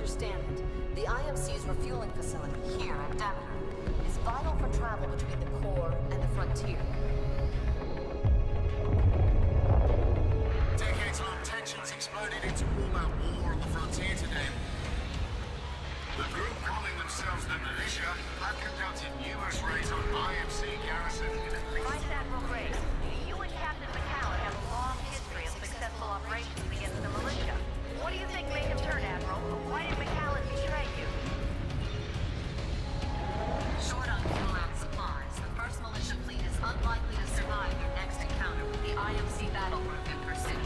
understand it, the IMC's refueling facility here at Demeter is vital for travel between the core and the frontier. Decades-long tensions exploded into all-out war on the frontier today. The group calling themselves the Militia have conducted numerous raids on IMC garrison. Vice Admiral Graves, you and Captain McCallum have a long history of successful operations against the militia. What do you think made him turn, Admiral? Why did McCallum betray you? Short on fuel and supplies, the first militia fleet is unlikely to survive their next encounter with the IMC battle group in pursuit.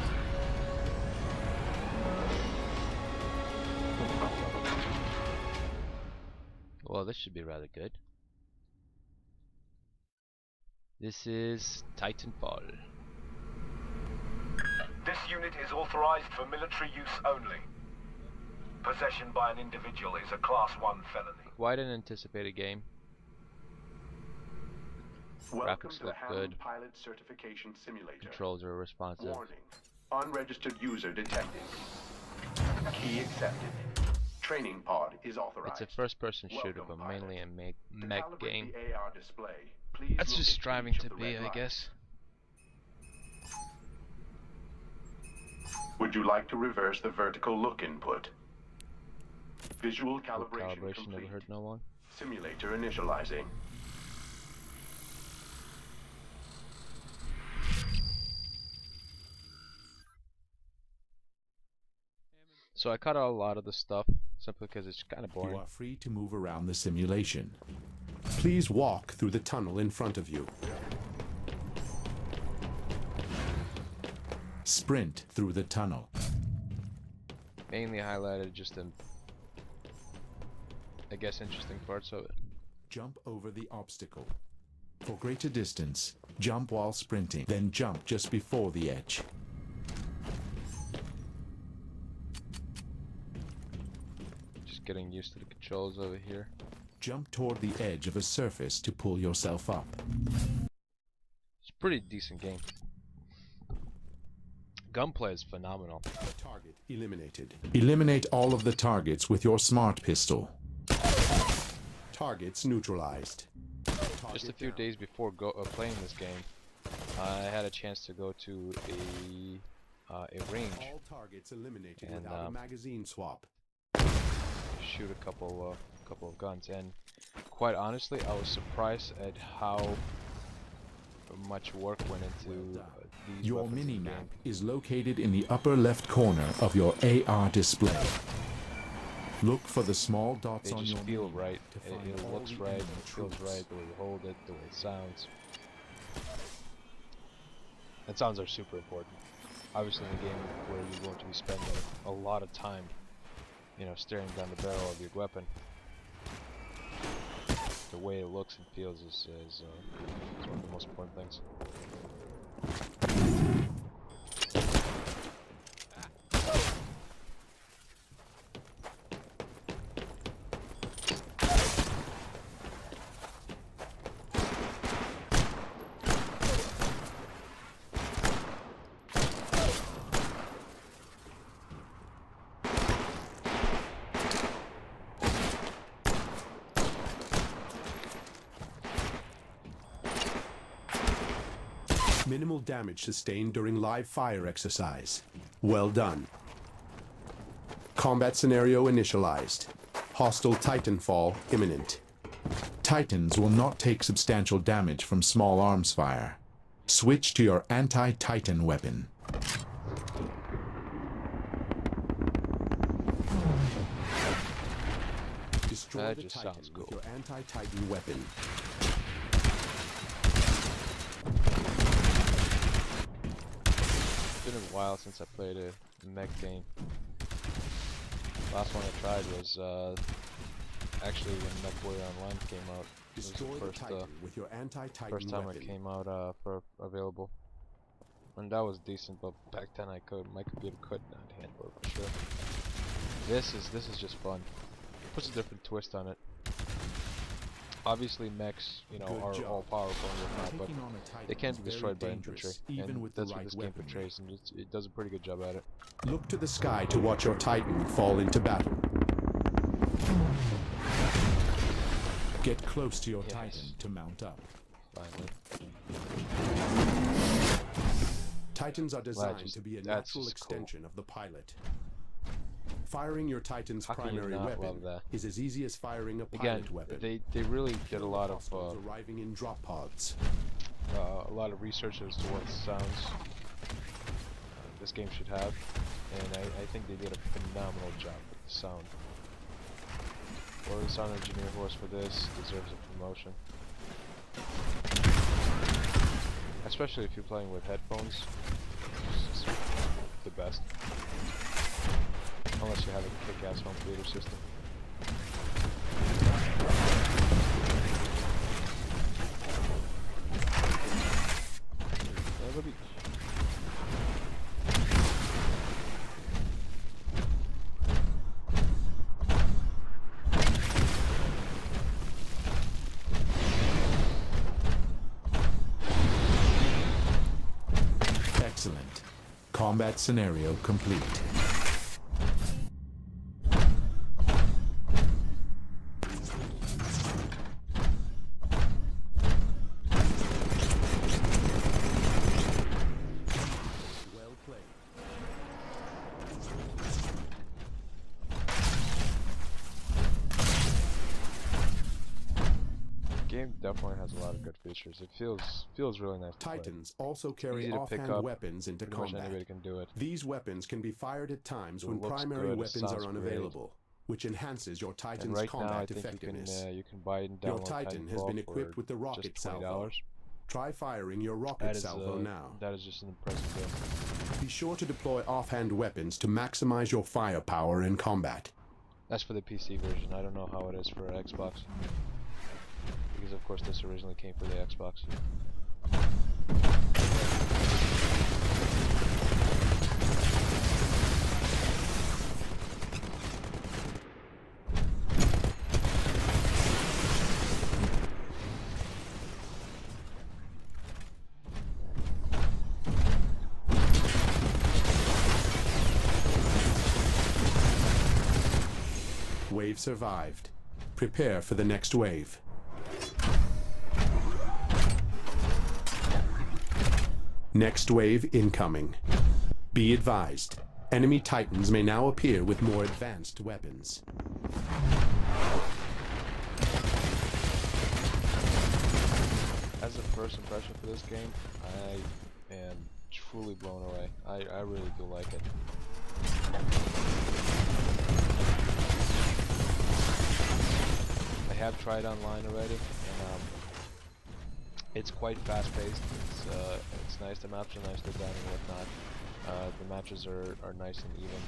Well, this should be rather good. This is TitanFall. This unit is authorized for military use only. Possession by an individual is a Class 1 felony. Quite an anticipated game. Welcome Graphics to the look Ham good. Pilot Certification Simulator. Controls are responsive. Warning. Unregistered user detected. Key accepted. Training pod is authorized. It's a first-person shooter, Welcome, but mainly a To mech calibrate game. the AR display, please That's look just at striving each to of the be, red I lines. guess. Would you like to reverse the vertical look input? Visual Full calibration calibration complete. never hurt no one. Simulator initializing. So I cut out a lot of the stuff simply because it's kind of boring. You are free to move around the simulation. Please walk through the tunnel in front of you. Sprint through the tunnel. Mainly highlighted just the, I guess, interesting parts of it. Jump over the obstacle. For greater distance, jump while sprinting, then jump just before the edge. Just getting used to the controls over here. Jump toward the edge of a surface to pull yourself up. It's a pretty decent game. Gunplay is phenomenal. Target eliminated. Eliminate all of the targets with your smart pistol. Targets neutralized. Just a few days before playing this game, I had a chance to go to a range, All targets eliminated And, without a magazine swap. shoot a couple of guns, and quite honestly, I was surprised at how much work went into these Your weapons in the mini-map game. is located in the upper left corner of your AR display. Look for the small dots They on just your feel mini-map right. to find It all looks the right. enemy It feels troops. right. The way you hold it, the way it sounds. And sounds are super important. Obviously, in a game where you're going to be spending a lot of time, staring down the barrel of your weapon, the way it looks and feels is one of the most important things. Minimal damage sustained during live fire exercise. Well done. Combat scenario initialized. Hostile Titanfall imminent. Titans will not take substantial damage from small arms fire. Switch to your anti-Titan weapon. Destroy That the just Titan sounds with cool. your anti-Titan weapon. It's been a while since I played a mech game. Last one I tried was actually when MechWarrior Online came out. It was Destroy the the Titan with your anti-Titan first time weapon. it came out for available, and that was decent. But back then my computer could not handle it for sure. This is just fun. It puts a different twist on it. Obviously, mechs, Good are job. all powerful and whatnot, but Taking on a Titan they can is be very destroyed by dangerous, infantry, even and with the that's what right this game weaponry. portrays, and it does a pretty good job at it. Look to the sky to watch your Titan fall into battle. Get close to your Yes. Titan to mount up. Finally. Titans are designed just- to be a that's natural just cool. extension of the pilot. Firing your Titan's How can you primary not weapon love that? is as easy as firing a Again, pilot weapon. they really did a lot of Hostiles arriving in drop pods. research as to what sounds this game should have, and I think they did a phenomenal job with the sound. Or the sound engineer who was for this deserves a promotion. Especially if you're playing with headphones, it's the best. Unless you have a kick-ass home theater system. Love the beach. Excellent. Combat scenario complete. Well played. Game definitely has a lot of good features. It feels really nice to play. Titans also Easy carry to pick offhand up. weapons into Pretty much combat. anybody can do it. These weapons can be fired at times It when looks primary good, it weapons are sounds unavailable, which enhances your And Titan's right now, I combat think effectiveness. you can buy it and Your download Titan has TitanFall been equipped for with the rocket just salvo. $20. Try firing your rocket That is salvo now. that is just an impressive deal. Be sure to deploy offhand weapons to maximize your firepower in combat. That's for the PC version. I don't know how it is for Xbox. Because of course this originally came for the Xbox. Wave survived. Prepare for the next wave. Next wave incoming. Be advised, enemy Titans may now appear with more advanced weapons. As a first impression for this game, I am truly blown away. I really do like it. I have tried online already, and it's quite fast-paced. It's nice. The maps are nicely done and whatnot. The matches are nice and even,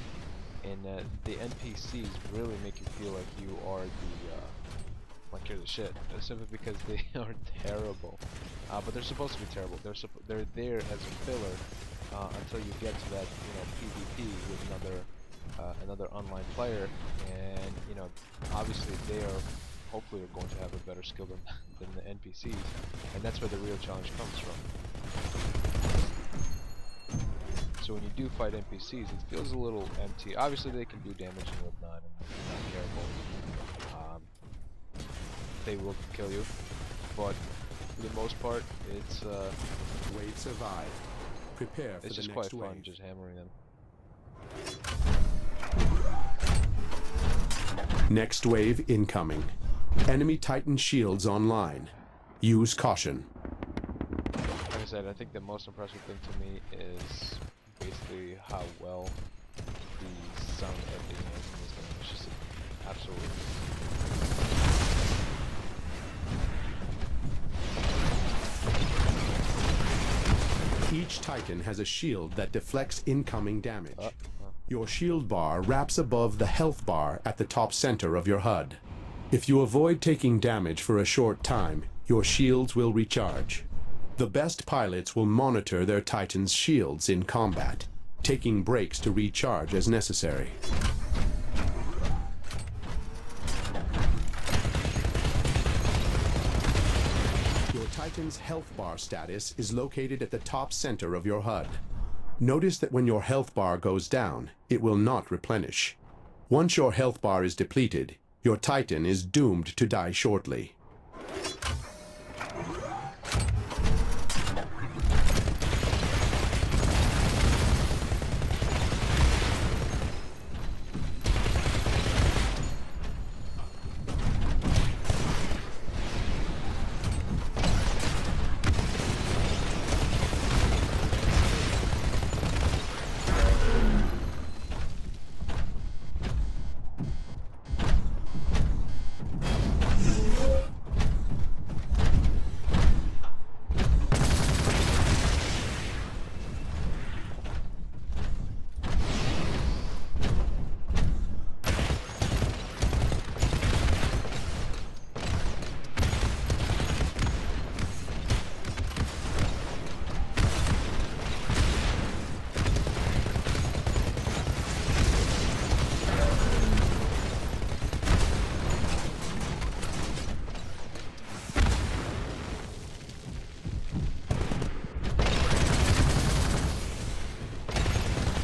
and the NPCs really make you feel like you are like you're the shit. Simply because they are terrible, but they're supposed to be terrible. They're there as a filler until you get to that PvP with another online player, and obviously they are. Hopefully are going to have a better skill than the NPCs, and that's where the real challenge comes from. So when you do fight NPCs, it feels a little empty. Obviously they can do damage and whatnot, and if you're not careful, they will kill you, but for the most part, it's Wave survived. Prepare for it's the just quite next fun wave. just hammering them. Next wave incoming. Enemy Titan shields online. Use caution. Like I said, I think the most impressive thing to me is basically how well the sound editing is in this game. It's just absolutely. Each Titan has a shield that deflects incoming damage. Your shield bar wraps above the health bar at the top center of your HUD. If you avoid taking damage for a short time, your shields will recharge. The best pilots will monitor their Titan's shields in combat, taking breaks to recharge as necessary. Your Titan's health bar status is located at the top center of your HUD. Notice that when your health bar goes down, it will not replenish. Once your health bar is depleted, Your Titan is doomed to die shortly.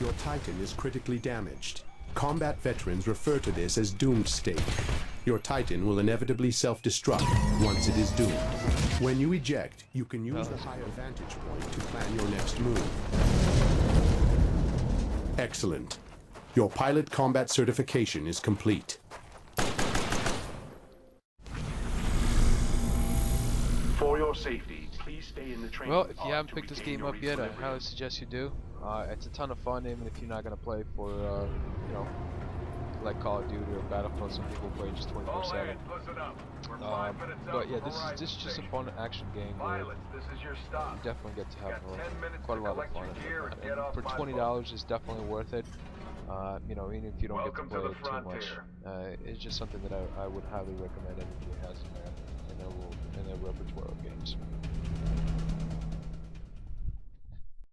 Your Titan is critically damaged. Combat veterans refer to this as doomed state. Your Titan will inevitably self-destruct once it is doomed. When you eject, you can use the higher vantage point to plan your next move. Excellent. Your pilot combat certification is complete. For your safety, please stay in the training Well, if you pod haven't to picked this regain game your up yet, I equilibrium. highly suggest you do. It's a ton of fun, even if you're not gonna play for, you know, like Call of Duty or Battlefield. Some people play just 24/7. But yeah, this is just a fun action game where you This is your stop. definitely get to have Got 10 minutes quite a to lot of collect fun. your gear and And get off for my $20, it's definitely worth it. You know, even if you don't Welcome get to to the play it too much, frontier. it's just something that I would highly recommend anybody has in their repertoire of games.